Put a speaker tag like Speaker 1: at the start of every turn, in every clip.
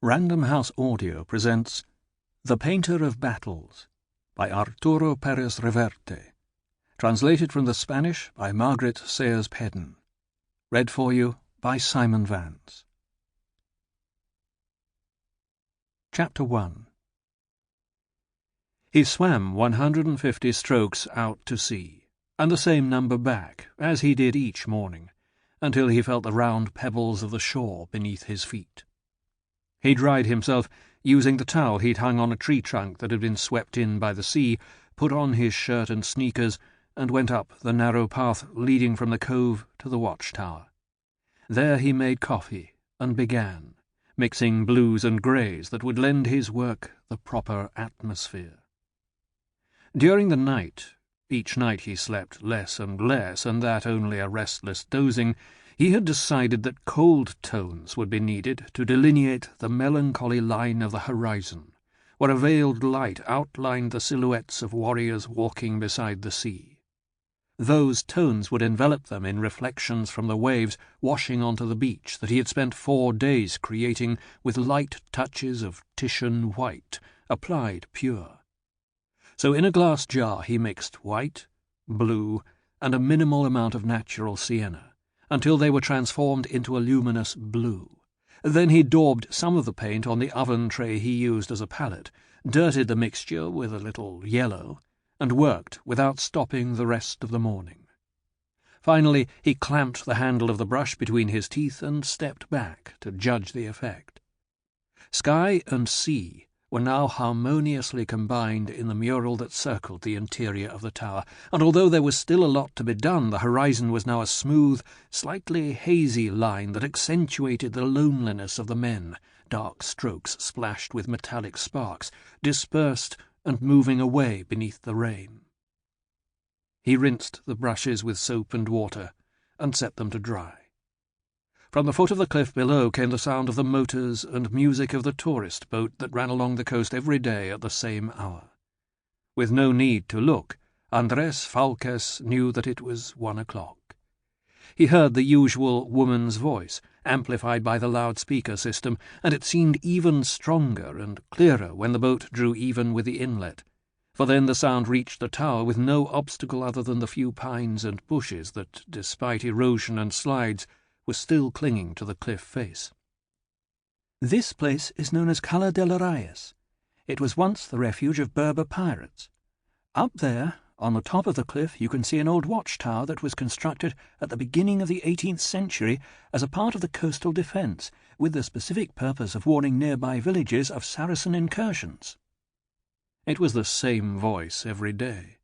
Speaker 1: Random House Audio presents The Painter of Battles by Arturo Perez-Reverte, translated from the Spanish by Margaret Sayers-Pedden. Read for you by Simon Vance. Chapter 1. He swam 150 strokes out to sea, and the same number back, as he did each morning, until he felt the round pebbles of the shore beneath his feet. He dried himself, using the towel he'd hung on a tree trunk that had been swept in by the sea, put on his shirt and sneakers, and went up the narrow path leading from the cove to the watchtower. There he made coffee and began, mixing blues and greys that would lend his work the proper atmosphere. During the night, each night he slept less and less, and that only a restless dozing, he had decided that cold tones would be needed to delineate the melancholy line of the horizon, where a veiled light outlined the silhouettes of warriors walking beside the sea. Those tones would envelop them in reflections from the waves washing onto the beach that he had spent 4 days creating with light touches of Titian white, applied pure. So in a glass jar he mixed white, blue, and a minimal amount of natural sienna, until they were transformed into a luminous blue. Then he daubed some of the paint on the oven tray he used as a palette, dirted the mixture with a little yellow, and worked without stopping the rest of the morning. Finally he clamped the handle of the brush between his teeth and stepped back to judge the effect. Sky and sea were now harmoniously combined in the mural that circled the interior of the tower, and although there was still a lot to be done, the horizon was now a smooth, slightly hazy line that accentuated the loneliness of the men, dark strokes splashed with metallic sparks, dispersed and moving away beneath the rain. He rinsed the brushes with soap and water and set them to dry. From the foot of the cliff below came the sound of the motors and music of the tourist boat that ran along the coast every day at the same hour. With no need to look, Andrés Faulques knew that it was 1 o'clock. He heard the usual woman's voice, amplified by the loudspeaker system, and it seemed even stronger and clearer when the boat drew even with the inlet, for then the sound reached the tower with no obstacle other than the few pines and bushes that, despite erosion and slides, were still clinging to the cliff face. This place is known as Cala de los Reyes. It was once the refuge of Berber pirates. Up there, on the top of the cliff, you can see an old watchtower that was constructed at the beginning of the 18th century as a part of the coastal defence, with the specific purpose of warning nearby villages of Saracen incursions. It was the same voice every day,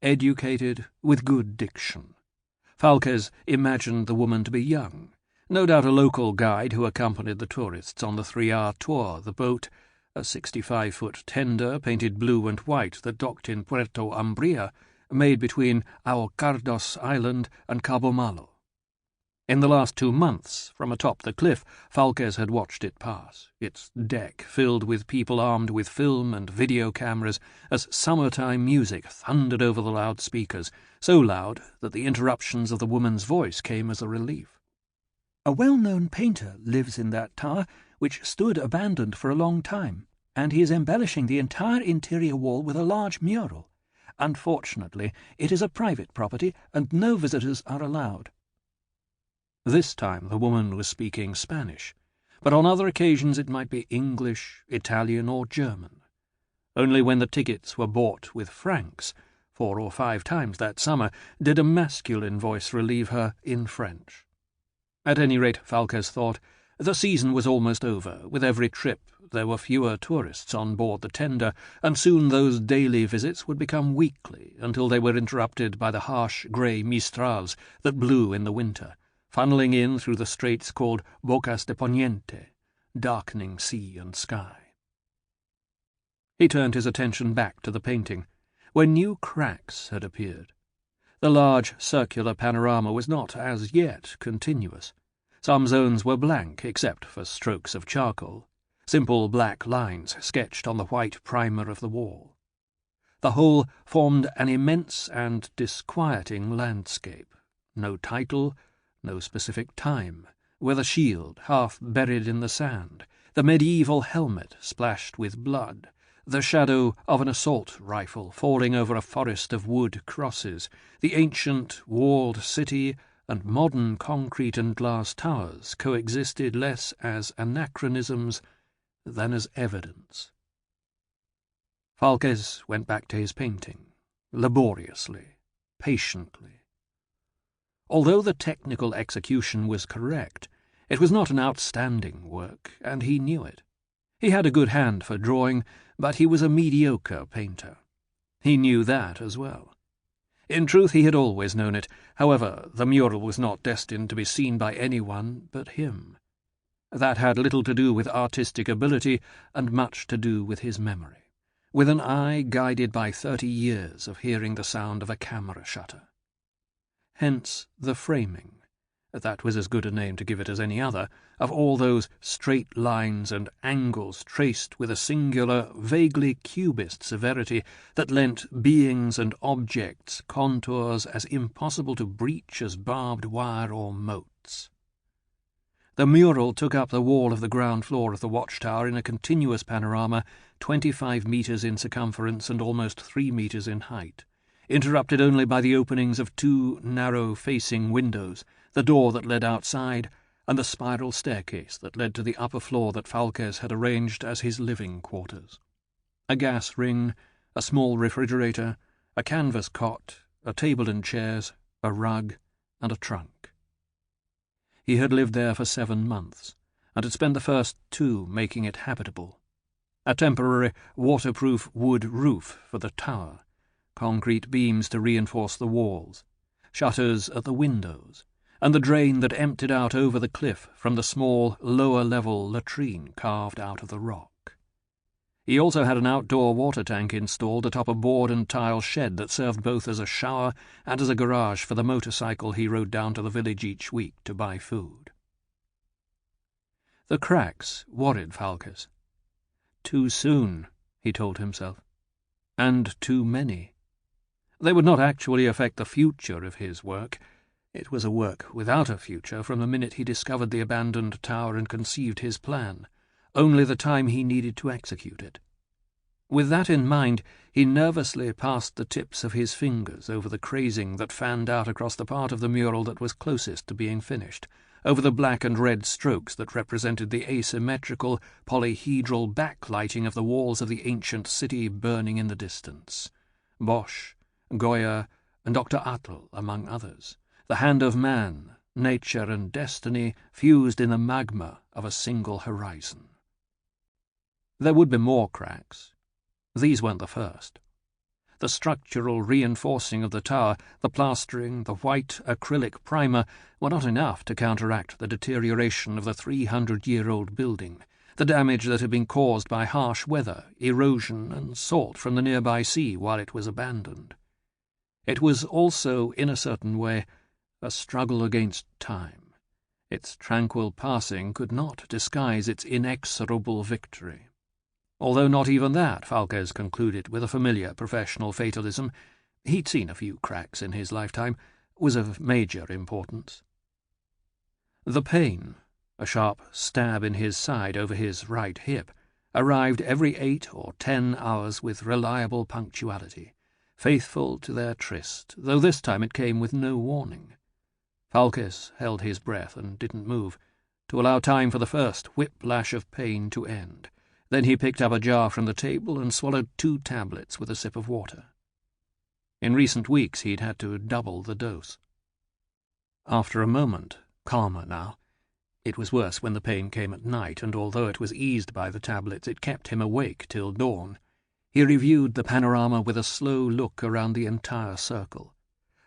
Speaker 1: educated with good diction. Faulques imagined the woman to be young, no doubt a local guide who accompanied the tourists on the 3-hour tour. The boat, a 65-foot tender painted blue and white that docked in Puerto Umbria, made between Aocardos Island and Cabo Malo. In the last 2 months, from atop the cliff, Faulques had watched it pass, its deck filled with people armed with film and video cameras, as summertime music thundered over the loudspeakers, so loud that the interruptions of the woman's voice came as a relief. A well-known painter lives in that tower, which stood abandoned for a long time, and he is embellishing the entire interior wall with a large mural. Unfortunately, it is a private property, and no visitors are allowed. This time the woman was speaking Spanish, but on other occasions it might be English, Italian, or German. Only when the tickets were bought with francs, 4 or 5 times that summer, did a masculine voice relieve her in French. At any rate, Faulques thought, the season was almost over. With every trip there were fewer tourists on board the tender, and soon those daily visits would become weekly, until they were interrupted by the harsh grey mistrals that blew in the winter, funneling in through the straits called Bocas de Poniente, darkening sea and sky. He turned his attention back to the painting, where new cracks had appeared. The large circular panorama was not as yet continuous. Some zones were blank, except for strokes of charcoal, simple black lines sketched on the white primer of the wall. The whole formed an immense and disquieting landscape. No title, no specific time, with a shield half buried in the sand, the medieval helmet splashed with blood, the shadow of an assault rifle falling over a forest of wood crosses, the ancient walled city and modern concrete and glass towers coexisted less as anachronisms than as evidence. Faulques went back to his painting, laboriously, patiently. Although the technical execution was correct, it was not an outstanding work, and he knew it. He had a good hand for drawing, but he was a mediocre painter. He knew that as well. In truth, he had always known it. However, the mural was not destined to be seen by anyone but him. That had little to do with artistic ability and much to do with his memory, with an eye guided by 30 years of hearing the sound of a camera shutter. Hence the framing, that was as good a name to give it as any other, of all those straight lines and angles traced with a singular, vaguely cubist severity that lent beings and objects contours as impossible to breach as barbed wire or moats. The mural took up the wall of the ground floor of the watchtower in a continuous panorama 25 metres in circumference and almost 3 metres in height, interrupted only by the openings of 2 narrow-facing windows, the door that led outside, and the spiral staircase that led to the upper floor that Faulques had arranged as his living quarters. A gas ring, a small refrigerator, a canvas cot, a table and chairs, a rug, and a trunk. He had lived there for 7 months, and had spent the first 2 making it habitable. A temporary waterproof wood roof for the tower, concrete beams to reinforce the walls, shutters at the windows, and the drain that emptied out over the cliff from the small, lower-level latrine carved out of the rock. He also had an outdoor water tank installed atop a board and tile shed that served both as a shower and as a garage for the motorcycle he rode down to the village each week to buy food. The cracks worried Faulques. Too soon, he told himself, and too many. They would not actually affect the future of his work. It was a work without a future from the minute he discovered the abandoned tower and conceived his plan, only the time he needed to execute it. With that in mind, he nervously passed the tips of his fingers over the crazing that fanned out across the part of the mural that was closest to being finished, over the black and red strokes that represented the asymmetrical, polyhedral backlighting of the walls of the ancient city burning in the distance. Bosch, Goya, and Dr. Atl, among others. The hand of man, nature and destiny fused in the magma of a single horizon. There would be more cracks. These weren't the first. The structural reinforcing of the tower, the plastering, the white acrylic primer were not enough to counteract the deterioration of the 300-year-old building, the damage that had been caused by harsh weather, erosion, and salt from the nearby sea while it was abandoned. It was also, in a certain way, a struggle against time. Its tranquil passing could not disguise its inexorable victory. Although not even that, Faulques concluded with a familiar professional fatalism, he'd seen a few cracks in his lifetime, was of major importance. The pain, a sharp stab in his side over his right hip, arrived every 8 or 10 hours with reliable punctuality, faithful to their tryst, though this time it came with no warning. Faulques held his breath and didn't move, to allow time for the first whiplash of pain to end. Then he picked up a jar from the table and swallowed 2 tablets with a sip of water. In recent weeks he'd had to double the dose. After a moment, calmer now. It was worse when the pain came at night, and although it was eased by the tablets, it kept him awake till dawn. He reviewed the panorama with a slow look around the entire circle.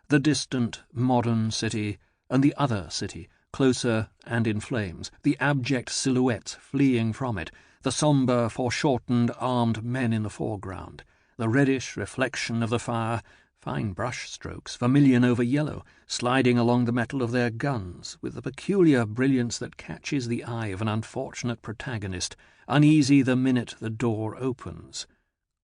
Speaker 1: The distant, modern city, and the other city, closer and in flames, the abject silhouettes fleeing from it, the sombre, foreshortened, armed men in the foreground, the reddish reflection of the fire, fine brush strokes, vermilion over yellow, sliding along the metal of their guns, with the peculiar brilliance that catches the eye of an unfortunate protagonist, uneasy the minute the door opens.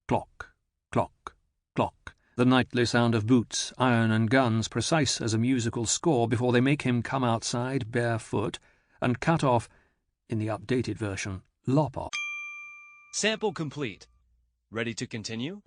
Speaker 1: Clock, clock, clock, the nightly sound of boots, iron and guns, precise as a musical score before they make him come outside barefoot and cut off, in the updated version, lop off.
Speaker 2: Sample complete. Ready to continue?